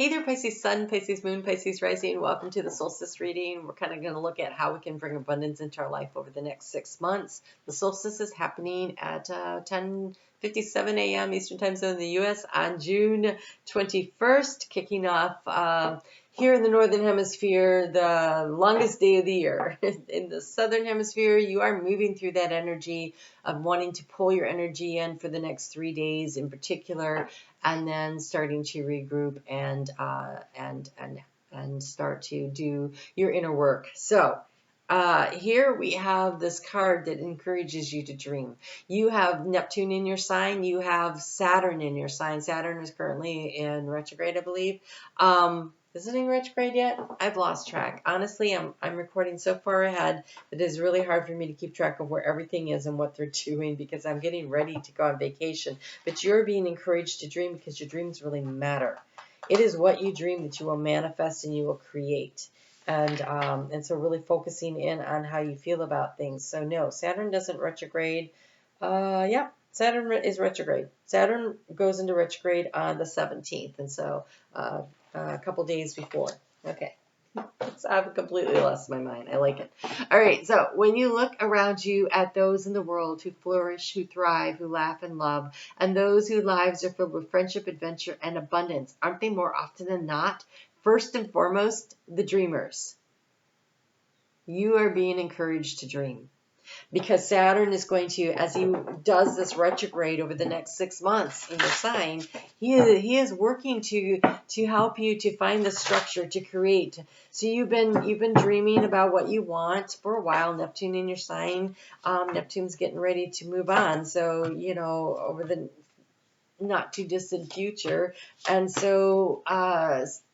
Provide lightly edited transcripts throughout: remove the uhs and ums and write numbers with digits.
Hey there, Pisces Sun, Pisces Moon, Pisces Rising. Welcome to the Solstice reading. We're kind of going to look at how we can bring abundance into our life over the next 6 months. The solstice is happening at 10:57 a.m. Eastern Time Zone in the U.S. on June 21st, kicking off here in the Northern Hemisphere, the longest day of the year. In the Southern Hemisphere, you are moving through that energy of wanting to pull your energy in for the next 3 days in particular, and then starting to regroup and start to do your inner work. So here we have this card that encourages you to dream. You have Neptune in your sign. You have Saturn in your sign. Saturn is currently in retrograde, I believe. Is it in retrograde yet? I've lost track. Honestly, I'm recording so far ahead that it is really hard for me to keep track of where everything is and what they're doing because I'm getting ready to go on vacation. But you're being encouraged to dream because your dreams really matter. It is what you dream that you will manifest and you will create. And so really focusing in on how you feel about things. So no, Saturn doesn't retrograde. Yeah, Saturn is retrograde. Saturn goes into retrograde on the 17th. And so a couple days before. Okay. So I've completely lost my mind. I like it. All right. So when you look around you at those in the world who flourish, who thrive, who laugh and love, and those whose lives are filled with friendship, adventure, and abundance, aren't they more often than not, first and foremost, the dreamers? You are being encouraged to dream. Because Saturn is going to, as he does this retrograde over the next 6 months in your sign, he is working to help you to find the structure to create. So you've been dreaming about what you want for a while. Neptune in your sign, Neptune's getting ready to move on. So over the not too distant future, and so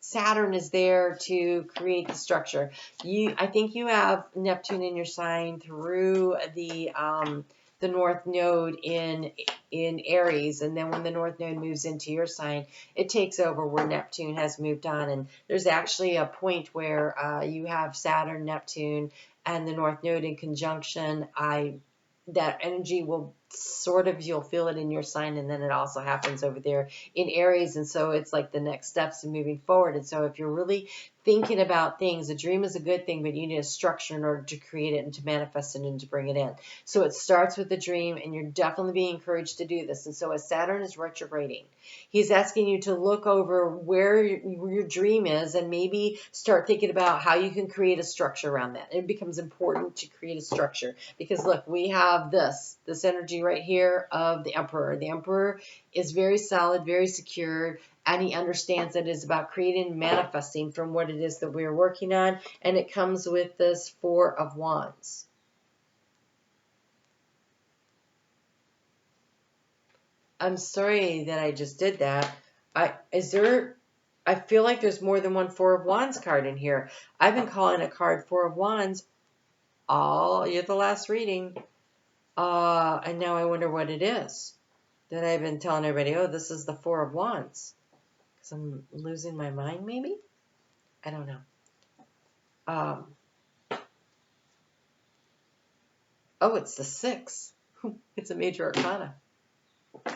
Saturn is there to create the structure. I think you have Neptune in your sign through the North Node in Aries, and then when the North Node moves into your sign, it takes over where Neptune has moved on. And there's actually a point where you have Saturn, Neptune, and the North Node in conjunction. That energy will you'll feel it in your sign, and then it also happens over there in Aries, and so it's like the next steps in moving forward. And so if you're really thinking about things, a dream is a good thing, but you need a structure in order to create it and to manifest it and to bring it in. So it starts with the dream, and you're definitely being encouraged to do this. And so as Saturn is retrograding, he's asking you to look over where your dream is and maybe start thinking about how you can create a structure around that. It becomes important to create a structure because look, we have this energy right here of the Emperor. The Emperor is very solid, very secure, and he understands that it is about creating and manifesting from what it is that we're working on, and it comes with this Four of Wands. I'm sorry that I just did that. I feel like there's more than one Four of Wands card in here. I've been calling a card Four of Wands you're the last reading. And now I wonder what it is that I've been telling everybody, oh, this is the Four of Wands. Because I'm losing my mind, maybe? I don't know. Oh, it's the Six. It's a major arcana. I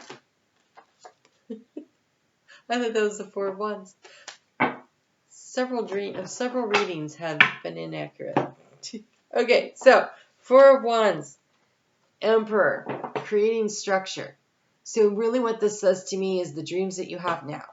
thought that was the Four of Wands. Several readings have been inaccurate. Okay, so Four of Wands, Emperor, creating structure. So really what this says to me is the dreams that you have now.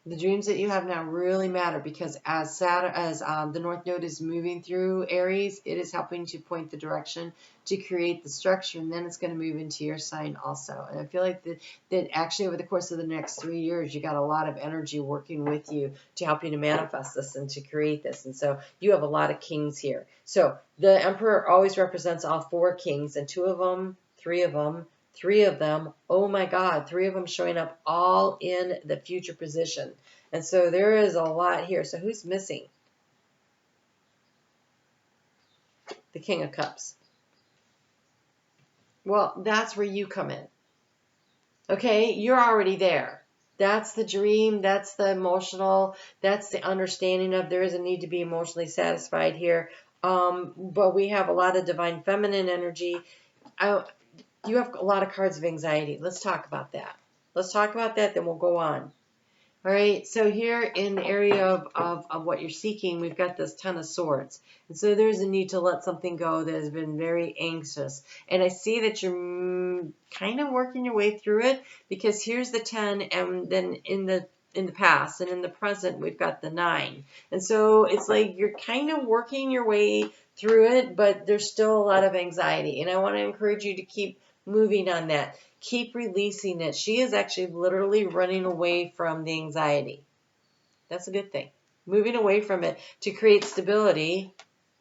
The dreams that you have now really matter because as the North Node is moving through Aries, it is helping to point the direction to create the structure, and then it's going to move into your sign also. And I feel like that actually over the course of the next 3 years, you got a lot of energy working with you to help you to manifest this and to create this. And so you have a lot of kings here. So the Emperor always represents all four kings, and three of them, oh my God, 3 of them showing up all in the future position. And so there is a lot here. So who's missing? The King of Cups. Well, that's where you come in. Okay, you're already there. That's the dream. That's the emotional. That's the understanding of there is a need to be emotionally satisfied here. But we have a lot of divine feminine energy. You have a lot of cards of anxiety. Let's talk about that. Then we'll go on. All right, so here in the area of what you're seeking, we've got this Ten of Swords. And so there's a need to let something go that has been very anxious. And I see that you're kind of working your way through it, because here's the 10, and then in the past and in the present, we've got the 9. And so it's like you're kind of working your way through it, but there's still a lot of anxiety. And I want to encourage you to keep moving on that. Keep releasing it. She is actually literally running away from the anxiety. That's a good thing. Moving away from it to create stability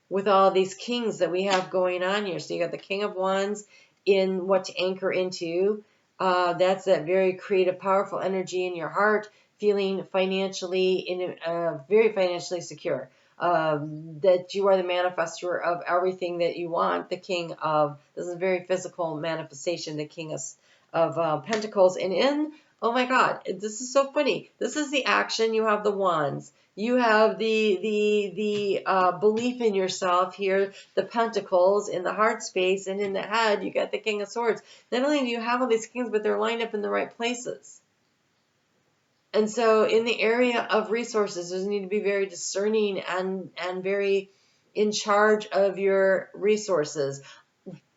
with all these kings that we have going on here. So you got the King of Wands in what to anchor into. That's that very creative, powerful energy in your heart, feeling financially very financially secure. That you are the manifester of everything that you want. The King of, this is a very physical manifestation, the King of Pentacles. And oh my God, this is so funny. This is the action. You have the Wands. You have the belief in yourself here, the Pentacles in the heart space, and in the head, you got the King of Swords. Not only do you have all these kings, but they're lined up in the right places. And so in the area of resources, you need to be very discerning and very in charge of your resources.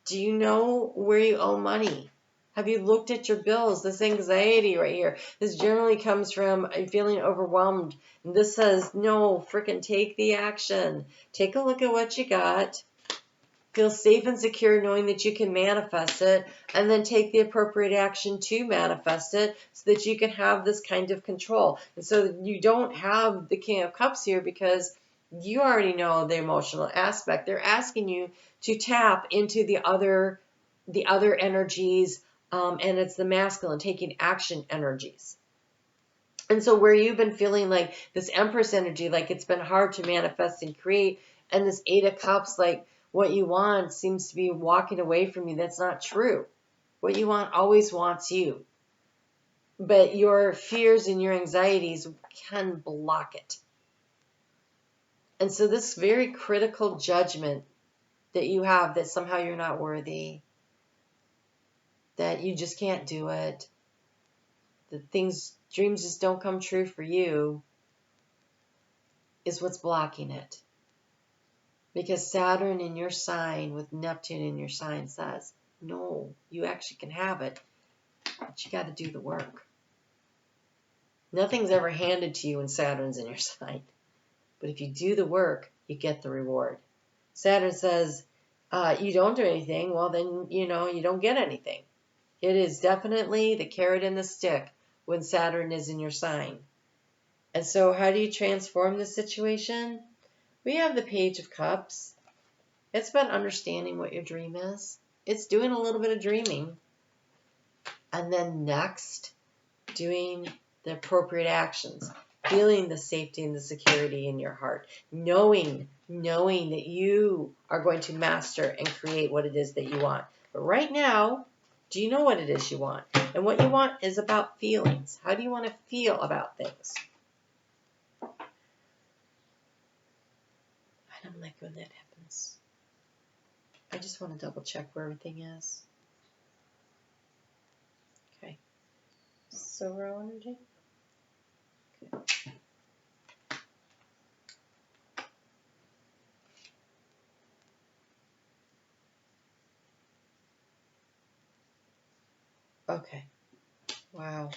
Do you know where you owe money? Have you looked at your bills? This anxiety right here, this generally comes from feeling overwhelmed. And this says, no, frickin' take the action. Take a look at what you got. Feel safe and secure knowing that you can manifest it, and then take the appropriate action to manifest it so that you can have this kind of control. And so you don't have the King of Cups here because you already know the emotional aspect. They're asking you to tap into the other energies, and it's the masculine, taking action energies. And so where you've been feeling like this Empress energy, like it's been hard to manifest and create, and this Eight of Cups, like what you want seems to be walking away from you. That's not true. What you want always wants you. But your fears and your anxieties can block it. And so this very critical judgment that you have, that somehow you're not worthy, that you just can't do it, that dreams just don't come true for you, is what's blocking it. Because Saturn in your sign with Neptune in your sign says, no, you actually can have it, but you got to do the work. Nothing's ever handed to you when Saturn's in your sign. But if you do the work, you get the reward. Saturn says, you don't do anything, well then, you don't get anything. It is definitely the carrot and the stick when Saturn is in your sign. And so how do you transform the situation? We have the Page of Cups. It's about understanding what your dream is. It's doing a little bit of dreaming. And then next, doing the appropriate actions. Feeling the safety and the security in your heart. Knowing that you are going to master and create what it is that you want. But right now, do you know what it is you want? And what you want is about feelings. How do you want to feel about things? I don't like when that happens. I just want to double check where everything is. Okay. So raw energy. Okay. Okay. Wow.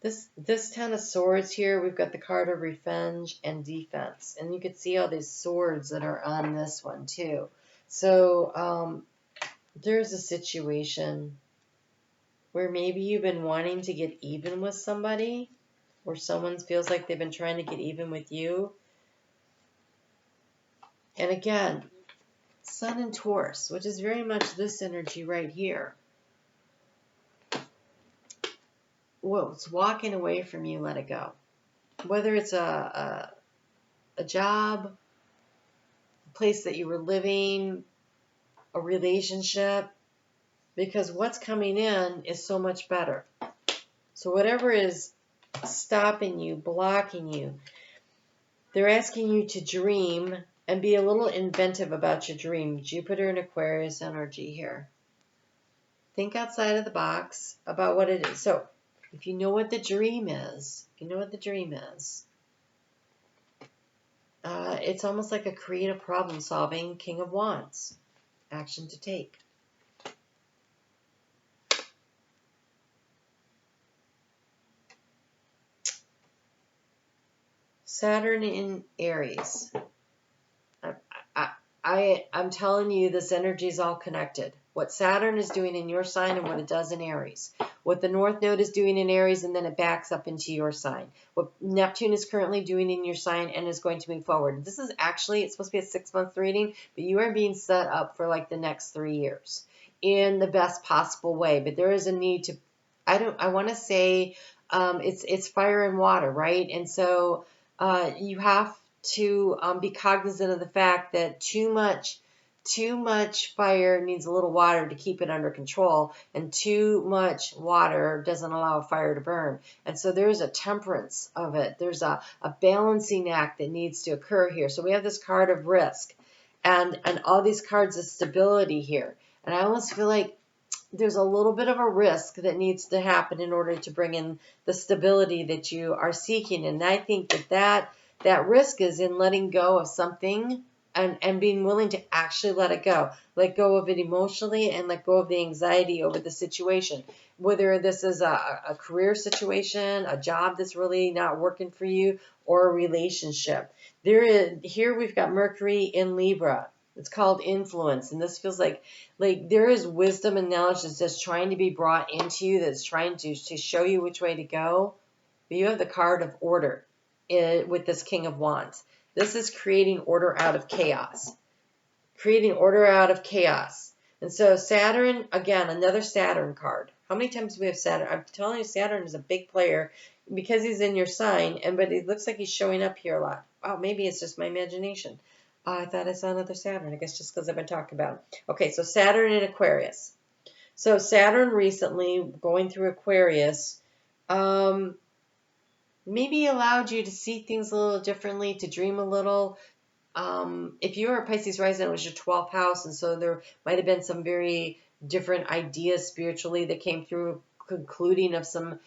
This Ten of Swords here, we've got the card of revenge and defense. And you can see all these swords that are on this one too. So there's a situation where maybe you've been wanting to get even with somebody, or someone feels like they've been trying to get even with you. And again, Sun and Taurus, which is very much this energy right here. Whoa, it's walking away from you, let it go. Whether it's a job, a place that you were living, a relationship, because what's coming in is so much better. So whatever is stopping you, blocking you, they're asking you to dream and be a little inventive about your dream. Jupiter and Aquarius energy here. Think outside of the box about what it is. So If you know what the dream is, it's almost like a creative problem solving King of Wands. Action to take. Saturn in Aries. I'm telling you, this energy is all connected. What Saturn is doing in your sign and what it does in Aries. What the North Node is doing in Aries, and then it backs up into your sign. What Neptune is currently doing in your sign and is going to move forward. This is actually, it's supposed to be a 6-month reading, but you are being set up for like the next 3 years in the best possible way. But there is a need to, I want to say, it's fire and water, right? And so you have to be cognizant of the fact that too much fire needs a little water to keep it under control, and too much water doesn't allow a fire to burn. And so there's a temperance of it. There's a balancing act that needs to occur here. So we have this card of risk and all these cards of stability here. And I almost feel like there's a little bit of a risk that needs to happen in order to bring in the stability that you are seeking. And I think that risk is in letting go of something and being willing to actually let it go. Let go of it emotionally and let go of the anxiety over the situation. Whether this is a career situation, a job that's really not working for you, or a relationship. Here we've got Mercury in Libra. It's called influence, and this feels like there is wisdom and knowledge that's just trying to be brought into you, that's trying to show you which way to go. But you have the card of order with this King of Wands. This is creating order out of chaos. Creating order out of chaos. And so Saturn, again, another Saturn card. How many times do we have Saturn? I'm telling you, Saturn is a big player because he's in your sign, but it looks like he's showing up here a lot. Oh, maybe it's just my imagination. I thought I saw another Saturn. I guess just because I've been talking about him. Okay, so Saturn in Aquarius. So Saturn recently going through Aquarius maybe allowed you to see things a little differently, to dream a little. If you were a Pisces rising, it was your 12th house, and so there might have been some very different ideas spiritually that came through, concluding of some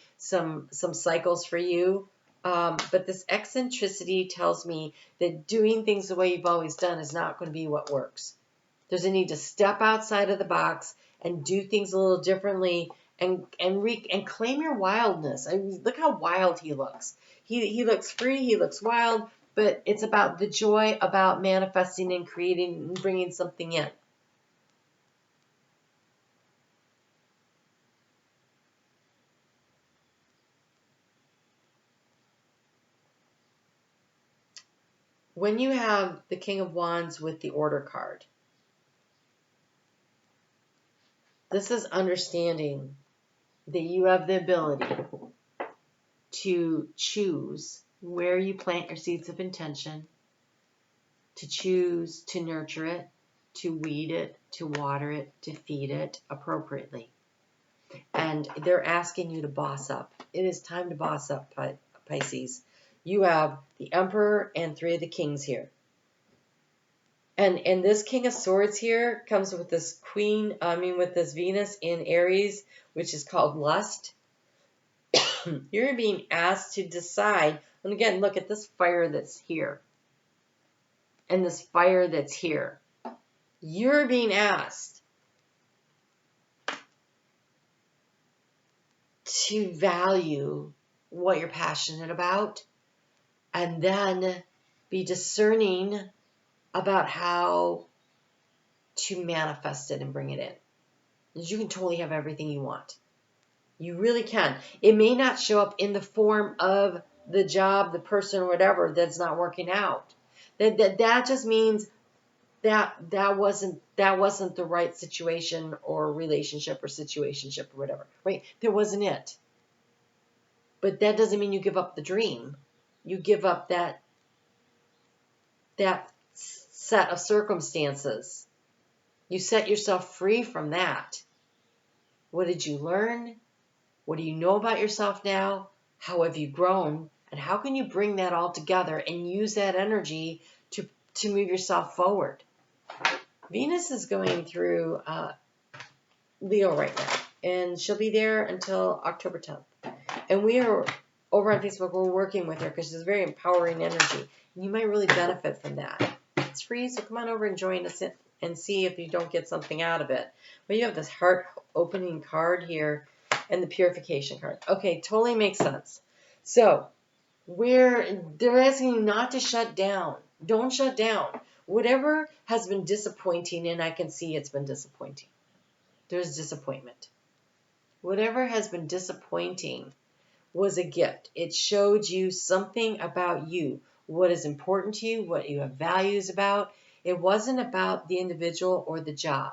cycles for you. But this eccentricity tells me that doing things the way you've always done is not going to be what works. There's a need to step outside of the box and do things a little differently and claim your wildness. I mean, look how wild he looks. He looks free, he looks wild, but it's about the joy about manifesting and creating and bringing something in. When you have the King of Wands with the Order card, this is understanding that you have the ability to choose where you plant your seeds of intention, to choose to nurture it, to weed it, to water it, to feed it appropriately. And they're asking you to boss up. It is time to boss up, Pisces. You have the Emperor and 3 of the Kings here. And this King of Swords here comes with this with this Venus in Aries, which is called lust. You're being asked to decide. And again, look at this fire that's here. And this fire that's here. You're being asked to value what you're passionate about, and then be discerning about how to manifest it and bring it in. Because you can totally have everything you want. You really can. It may not show up in the form of the job, the person, or whatever that's not working out. That just means that wasn't the right situation or relationship or situationship or whatever. Right? That wasn't it. But that doesn't mean you give up the dream. You give up that set of circumstances. You set yourself free from that. What did you learn? What do you know about yourself now? How have you grown? And how can you bring that all together and use that energy to move yourself forward? Venus is going through Leo right now, and she'll be there until October 10th. And we are over on Facebook, we're working with her because it's very empowering energy. And you might really benefit from that. It's free, so come on over and join us and see if you don't get something out of it. But you have this heart opening card here and the purification card. Okay, totally makes sense. So they're asking you not to shut down. Don't shut down. Whatever has been disappointing, and I can see it's been disappointing. There's disappointment. Whatever has been disappointing was a gift. It showed you something about you, what is important to you, what you have values about. It wasn't about the individual or the job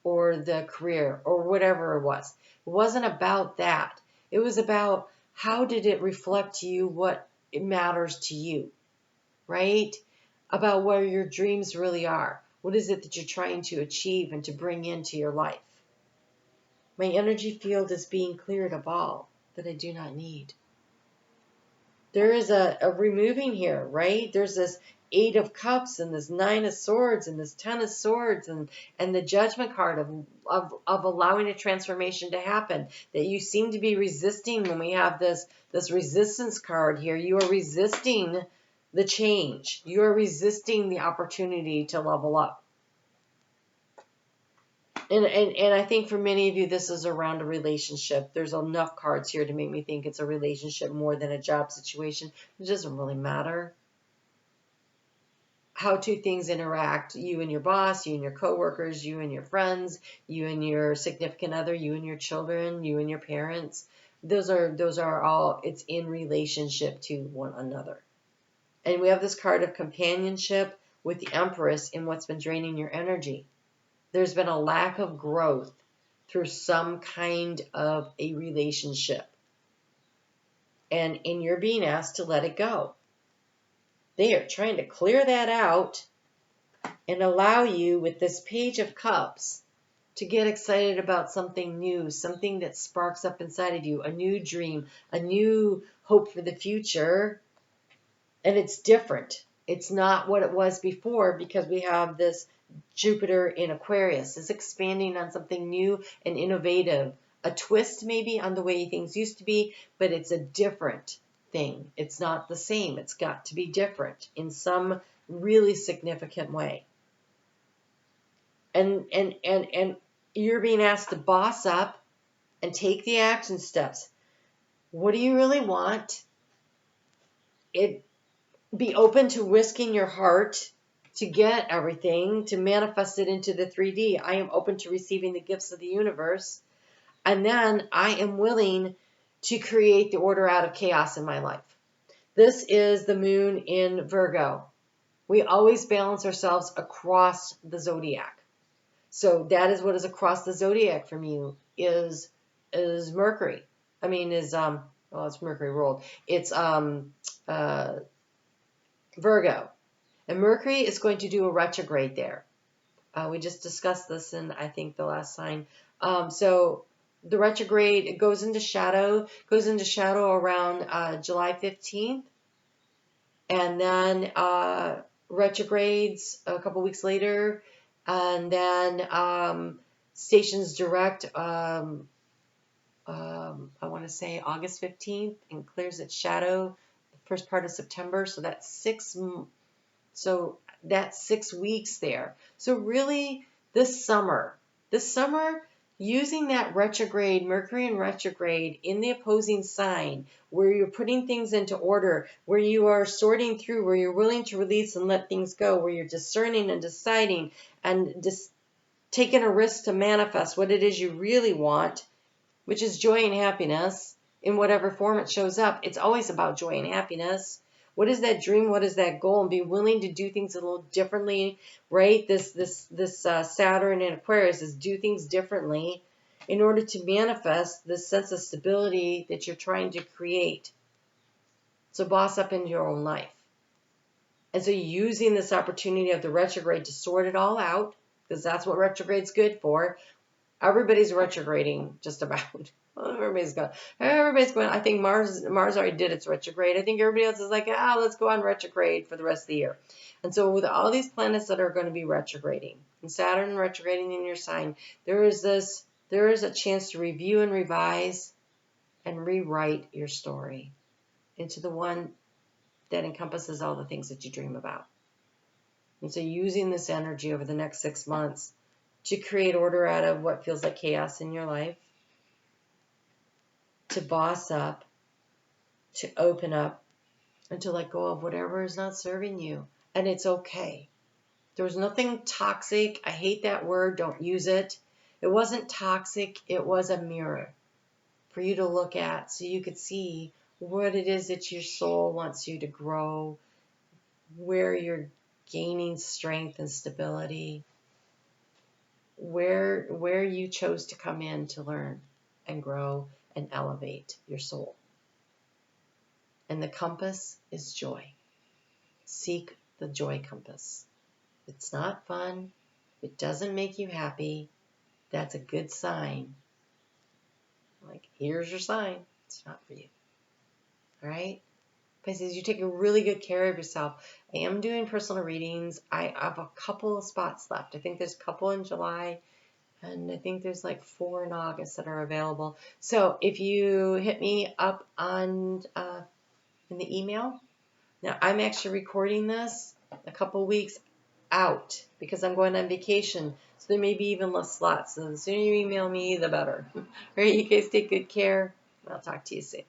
or the career or whatever it was. It wasn't about that. It was about how did it reflect to you what it matters to you, right? About where your dreams really are. What is it that you're trying to achieve and to bring into your life? My energy field is being cleared of all that I do not need. There is a removing here, right? There's this 8 of Cups and this 9 of Swords and this 10 of Swords and the Judgment card of allowing a transformation to happen that you seem to be resisting. When we have this resistance card here, you are resisting the change. You are resisting the opportunity to level up. And I think for many of you, this is around a relationship. There's enough cards here to make me think it's a relationship more than a job situation. It doesn't really matter how two things interact. You and your boss, you and your coworkers, you and your friends, you and your significant other, you and your children, you and your parents. Those are all, it's in relationship to one another. And we have this card of companionship with the Empress in what's been draining your energy. There's been a lack of growth through some kind of a relationship. And you're being asked to let it go. They are trying to clear that out and allow you, with this Page of Cups, to get excited about something new, something that sparks up inside of you, a new dream, a new hope for the future. And it's different. It's not what it was before because we have this Jupiter in Aquarius. It's expanding on something new and innovative. A twist maybe on the way things used to be, but it's a different thing. It's not the same. It's got to be different in some really significant way. And you're being asked to boss up and take the action steps. What do you really want? Be open to risking your heart to get everything, to manifest it into the 3D. I am open to receiving the gifts of the universe. And then I am willing to create the order out of chaos in my life. This is the moon in Virgo. We always balance ourselves across the zodiac. So that is what is across the zodiac from you is Mercury. I mean, it's Mercury rolled. It's Virgo. And Mercury is going to do a retrograde there. We just discussed this in, I think, the last sign. So the retrograde, it goes into shadow around July 15th. And then retrogrades a couple weeks later. And then stations direct, I want to say August 15th, and clears its shadow the first part of September. So that's 6 weeks there. So really this summer, using that retrograde, Mercury in retrograde in the opposing sign, where you're putting things into order, where you are sorting through, where you're willing to release and let things go, where you're discerning and deciding and just taking a risk to manifest what it is you really want, which is joy and happiness in whatever form it shows up. It's always about joy and happiness. What is that dream? What is that goal? And be willing to do things a little differently, right? This Saturn in Aquarius is do things differently in order to manifest this sense of stability that you're trying to create. So boss up into your own life. And so using this opportunity of the retrograde to sort it all out, because that's what retrograde's good for. Everybody's retrograding just about. Everybody's going. I think Mars already did its retrograde. I think everybody else is like, let's go on retrograde for the rest of the year. And so with all these planets that are going to be retrograding, and Saturn retrograding in your sign, there is a chance to review and revise and rewrite your story into the one that encompasses all the things that you dream about. And so using this energy over the next 6 months to create order out of what feels like chaos in your life, to boss up, to open up, and to let go of whatever is not serving you. And it's okay. There was nothing toxic. I hate that word. Don't use it. It wasn't toxic. It was a mirror for you to look at so you could see what it is that your soul wants you to grow, where you're gaining strength and stability, where you chose to come in to learn and grow and elevate your soul. And the compass is joy. Seek the joy compass. It's not fun. It doesn't make you happy. That's a good sign. Like, here's your sign. It's not for you. All right? Pisces, you take a really good care of yourself. I am doing personal readings. I have a couple of spots left. I think there's a couple in July, and I think there's like 4 in August that are available. So if you hit me up on in the email. Now, I'm actually recording this a couple weeks out because I'm going on vacation. So there may be even less slots. So the sooner you email me, the better. All right, you guys take good care. I'll talk to you soon.